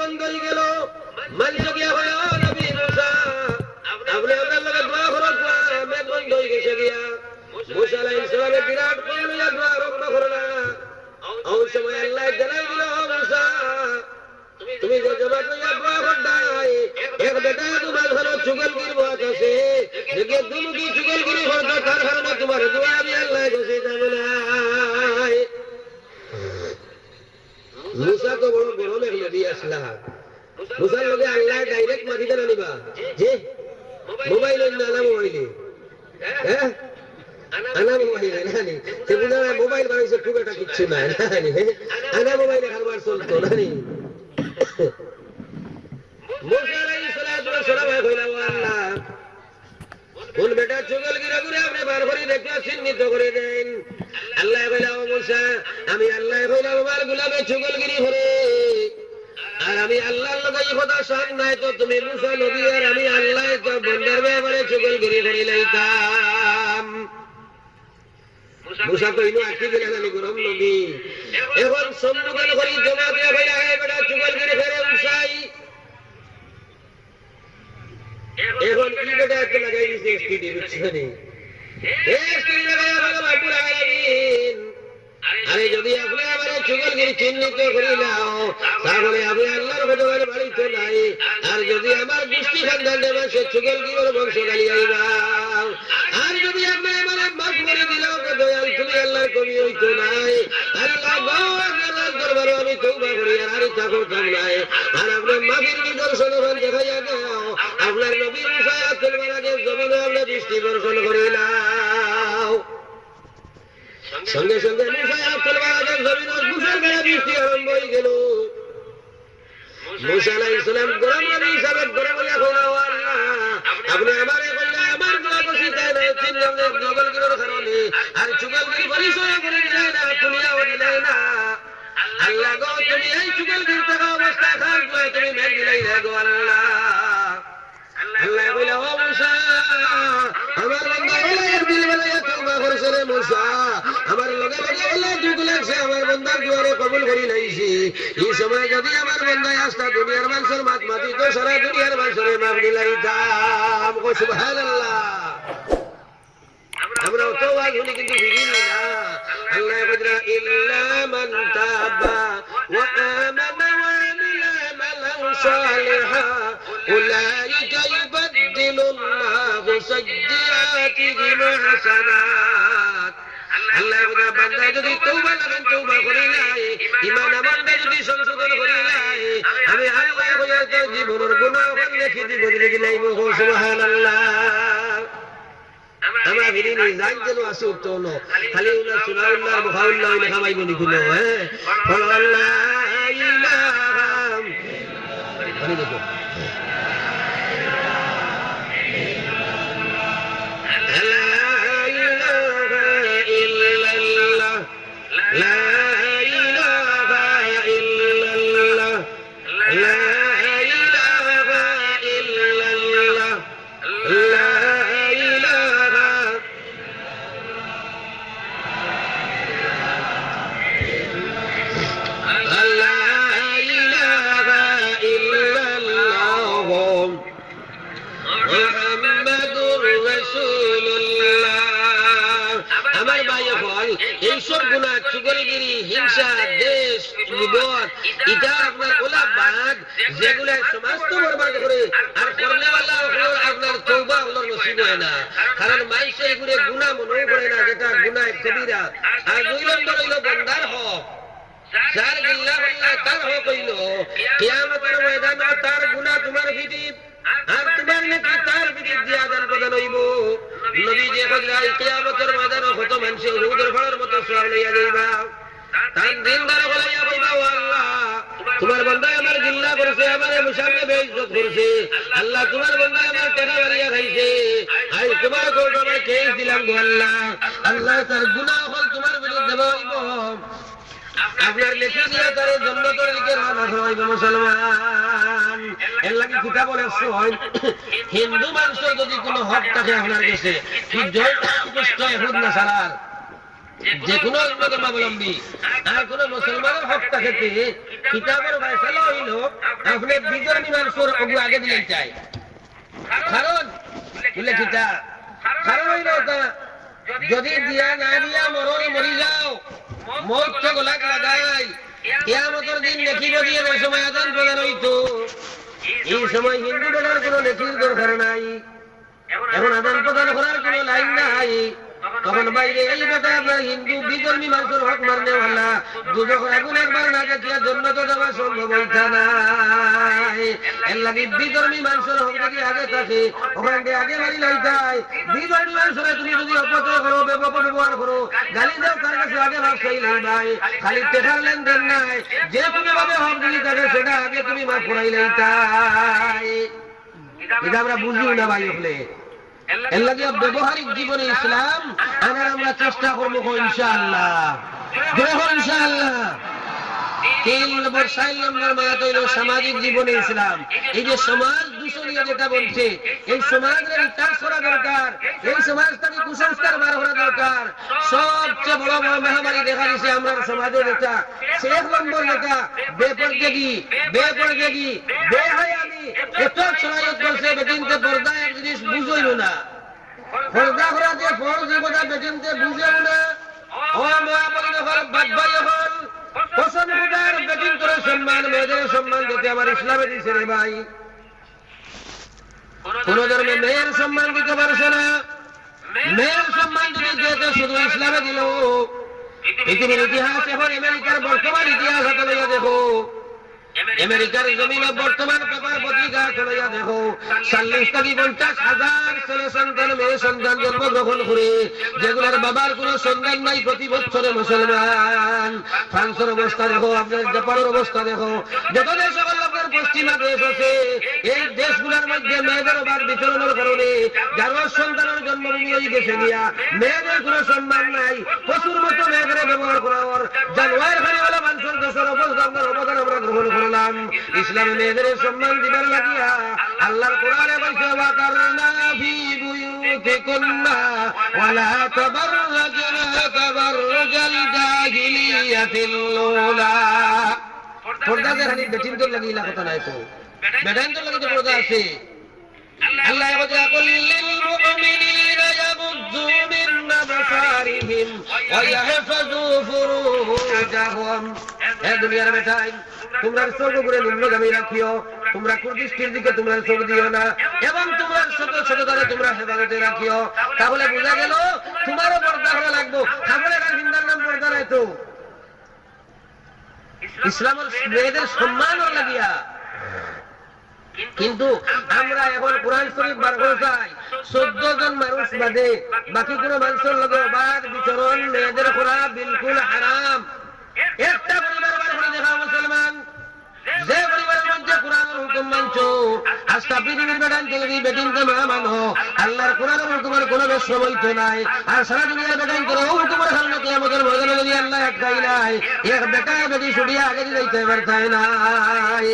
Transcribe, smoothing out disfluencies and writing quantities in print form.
বন্ধ হয়ে গেল মানুষ গিয়া হয় নবী মুসা আপনি আপনার লগে দোয়া করো মেঘ বন্ধ হয়ে গেছে গিয়া মুসা আলাইহিস সালামের বিরাট কল লইয়া দোয়া আরম্ভ করলা ওই সময় আল্লাহ জানাই দিল মুসা তুমি যে জবাব লইয়া দোয়া করদাই এক বেটা তোমার ঘরে চুগলগির বাত আছে যে তুমি কি চুগলগিরি করছো তার কারণে তোমার দোয়া আমি আল্লাহ খুশি যাব না মুসা তো বড় গরমের নবী আসলা মুসার লগে আল্লাহ ডাইরেক্ট মাটিতে আনিবা যে মোবাইল না মোবাইলে হ্যাঁ আনা মোবাইলে নানি সেগুলো মোবাইল বানাইছে খুব একটা কিচ্ছু নাই নানি আনা মোবাইলে খাবার চলতো নানি মুসা আলাইহিস সালাতু ওয়াস সালাম কইলা আল্লাহ কোন বেটা চুগলগিরি করে আপনি বার করে দেখে চিহ্নিত করে দেন আল্লাহ কইলা ও মুসা আমি আল্লাহ কইলা আমার গোলামে চুগলগিরি করে আর আমি আল্লাহর লগে এই কথা সব নাই তো তুমি মুসা নবী আর আমি আল্লাহ তো বন্দার ব্যাপারে চুগলগিরি করে লাইতাম মুসা কইলো আকি গেলে না গরম নবী এখন সম্মুখীন করি জমা দিয়া কইলা হে বেটা চুগলগিরি করে মুসাই এখন কি বেটা এত লাগাই দিছে স্পিডে বুঝছনি স্পিডে লাগাই বলো রব্বুল আলামিন আরে যদি আপনি আমারে চুগলগিরি চিহ্নিত করিলাও তাহলে আমি আল্লাহর ভগবানের বাড়িতে নাই আর যদি আমার গোষ্ঠী খানদানের মানুষের চুগলগিরির বংশ গালি আইবা আর যদি আপনি আমারে মাফ করে দিলাও দয়াল তুমি আল্লাহর কবি হইতো নাই আল্লাহ গো আল্লাহর দরবারে আমি তওবা করি আর ইচ্ছা করতাম নাই আর আপনার মাফির নিদর্শন দেখাইয়া দাও আপনার নবী মুসা চলবার আগে জমিনে আমরা দৃষ্টি বর্ষণ করিলাম সঙ্গে সঙ্গে মুসা চলবার আগে জমিনে মুসলমানের দৃষ্টি আরম্ভ হয়ে গেল মুসা আলাইহিস সালাম গরম নবী হিসাবে গরম হইয়া কইলা ও আল্লাহ আপনি আমারে কইলা আমার দোয়া করছি তাই না চিনলাম যে চুগলগিরির কারণে আর চুগলগিরি পরিচয় করে দিলাই না তুমিও দিলাই না আল্লাহ গো তুমি এই চুগলগিরি থাকা অবস্থা খান তুমি মেঘ দিলাই না গো আল্লাহ আল্লাহ কইলা ও মুসা আমার বান্দা বলে দিল বলে তওবা করছে রে মুসা আমার লগে লগে আল্লাহ দুঃখ লাগছে আমার বান্দার দুয়ারে কবুল করি লাইছি এই সময় যদি আমার বান্দা আস্তা দুনিয়ার মানুষের মাত মাতি তো সারা দুনিয়ার মানুষের মাফ দিলাইতাম কো সুবহানাল্লাহ আমরা তওবা শুনি কিন্তু ফিরি না আল্লাহ কইরা ইল্লা মান তাবা ওয়া আমানা ওয়া আমিলা আমালান সালিহা উলাইকা ইউবাদদিলুল্লাহু সাইয়্যাতিহিম হাসানাত আল্লাহ বলে বান্দা যদি তওবা করেন তওবা করে নাই ঈমান আমলে যদি সংশোধন করে নাই আমি আল্লাহ কইয়া তার জীবনের গুনাহ লিখে দিব দিলাইব সুবহানাল্লাহ আমরা ভিডিনি জান যেন আসে উঠতো না খালি উনা সুনাউল্লাহ মুখাউল্লাহ লেখা মাইব নি কোনো হ্যাঁ আল্লাহ ইলাহা মানে দেখো এইসব গুনাহ চুগলগিরি হিংসা দেশ বিবাদ এটা আপনার ওলা বাদ যেগুলো সমাজকে বরবাদ করে আর করনেওয়ালা আপনার তওবা আল্লাহর নসিব হয় না কারণ মানুষ এগুলো গুনাহ মনে করে না যেটা গুনাহ কবিরা আর দুই নম্বর হইল বান্দার হক যার গিল্লা আল্লাহ তার হক হইল কিয়ামতের ময়দানে তার গুনাহ তোমার ভিতরে আর তোমার নাকি তার বিরুদ্ধে দিয়া আদান প্রদান হইব নবী যে কইরা কিয়ামতের ময়দানে কত মানুষ উহুদের পাহাড়ের মতো সওয়াল লইয়া যাইবা তার দিন ধরে বলাইয়া কইবা ও আল্লাহ তোমার বান্দা আমার গিল্লা করেছে আমারে মুসামনে বেইজ্জত করেছে আল্লাহ তোমার বান্দা আমার টাকা বাড়িয়া খাইছে আই তোমার কোর্ট আমার কেস দিলাম গো আল্লাহ আল্লাহ তার গুনাহ হল তোমার বিরুদ্ধে হইব আপনার লেখা দিয়া তার জান্নাতের দিকে রওনা হইব মুসলমান এর লাগি কিতাব বলেছে হিন্দু মানুষের যদি কোনো হক থাকে আপনার কাছে কি জয় কষ্ট ইহুদ নাসারার যে কোনো ধর্মাবলম্বী আর কোনো মুসলমানের হক থাকে কিতাবের ফয়সালা হইল আপনি বিধর্মী মানুষের অগু আগে দিলেন চাই কারণ বলে কিতা কারণ হইল যদি দিয়া না দিয়া মরণে মরি যাও মৌত তো গোলাক লাগাই কিয়ামতের দিন দেখিব দিয়ে ওই সময় আদান প্রদান হইতো এই সময় হিন্দু বেলার কোনো নেকির দরকার নাই এখন আদান প্রদান করার কোনো লাইন নাই তখন বাইরে এই বেটা আপনার হিন্দু বিধর্মী মানুষের হক মারনে হলা দুজক আগুন একবার না দেখিয়া জন্য তো দেওয়া সম্ভব হইতা নাই এর লাগে বিধর্মী মানুষের হক যদি আগে থাকে ওখানে আগে মারি লাইতাই বিধর্মী মানুষের তুমি যদি অপচয় করো ব্যবহার করো গালি দাও তার কাছে আগে ভাব চাই লাইবাই খালি টেকার লেনদেন নাই যে কোনো ভাবে হক দিলি থাকে সেটা আগে তুমি মাফ করাই লাইতাই এটা আমরা বুঝিও না ভাই হলে এর লাগে ব্যবহারিক জীবনে ইসলাম আনার আমরা চেষ্টা করবো ইনশাআল্লাহ ইনশাআল্লাহ 3 নম্বর 4 নম্বর মাত হইল সামাজিক জীবনে ইসলাম এই যে সমাজ দূষণীয় যেটা বলছে এই সমাজের বিকাশ করা দরকার এই সমাজটাকে কুসংস্কার বার করা দরকার সবচেয়ে বড় মহামারী দেখা দিচ্ছে আমরা সমাজে যেটা 1 নম্বর যেটা বেপরদেগি বেহায়ামি এত ছড়ায়ত করছে বেদিনতে পর্দা এক জিনিস বুঝইল না পর্দা করা যে ফরজ কথা বেদিনতে বুঝেও না ও মহামারী হল বাদবাই হল পছন্দ খুদার বেদিন করে সম্মান মেয়েদের সম্মান দিতে আমার ইসলামে দিছে রে ভাই কোন ধর্মে মেয়ের সম্মান দিতে পারছে না মেয়ের সম্মান যদি দিতে শুধু ইসলামে দিল পৃথিবীর ইতিহাস এখন আমেরিকার বর্তমান ইতিহাস হাতে লইয়া দেখো আমেরিকার জমিনে বর্তমান পেপার পত্রিকা চলাইয়া দেখো 40 থেকে 50,000 ছেলে সন্তান মেয়ে সন্তান জন্মগ্রহণ করে যেগুলোর বাবার কোনো সন্তান নাই প্রতি বছরে মুসলমান ফ্রান্সের অবস্থা দেখো আপনার জাপানের অবস্থা দেখো যত দেশ আপনার পশ্চিমা দেশ আছে এই দেশগুলোর মধ্যে মেয়েদের অবাধ বিচরণের কারণে যারা সন্তানের জন্মভূমি হয়ে গেছে গিয়া মেয়েদের কোনো সম্মান নাই পশুর মতো মেয়েদের ব্যবহার করার জানোয়ার খানিওয়ালা মানুষের দেশের অবদান আমরা গ্রহণ করলাম ইসলামে মেয়েদের সম্মান দিবার লাগিয়া আল্লাহর কোরআনে বলছে ওয়াকারনা ফি বুয়ুতিকুন্না ওয়ালা তাবাররাজনা তাবাররুজাল জাহিলিয়াতিল উলা পর্দা যে হানি বেটিন তো লাগিলা কথা নাই তো বেটান তো লাগি তো পর্দা আছে আল্লাহ বলে কুল্লিল মুমিনিনা ইয়াগুযু মিন আবসারিহিম ওয়া ইয়াহফাযু ফুরুজাহুম এ দুনিয়ার বেটাই তোমরা চোখ করে নিম্নগামী রাখিও তোমরা কুদৃষ্টির দিকে তোমরা চোখ দিও না এবং তোমরা ছোট ছোট ধরে তোমরা হেফাজতে রাখিও তাহলে বোঝা গেল তোমারও পর্দা করা লাগবো তাহলে হিন্দার নাম পর্দা নাই তো ইসলামের মেয়েদের সম্মানও লাগিয়া কিন্তু আমরা এখন কোরআন শরীফ বার করে চাই 14 জন মানুষ বাদে বাকি কোনো মানুষের লগে অবাধ বিচরণ মেয়েদের করা বিলকুল হারাম একটা পরিবার বার করে দেখা মুসলমান যে পরিবারের মধ্যে কোরআনের হুকুম মানছো আজকে পৃথিবীর বেটান যদি বেটিনকে মা মানো আল্লাহর কোরআনের হুকুমের কোনো বেশম হইতো নাই আর সারা দুনিয়ার বেটান করে হুকুমের সামনে কিয়ামতের ময়দানে যদি আল্লাহ এক গাই নাই এক বেটা বেটি ছুটিয়া আগে দিতে পারতাই নাই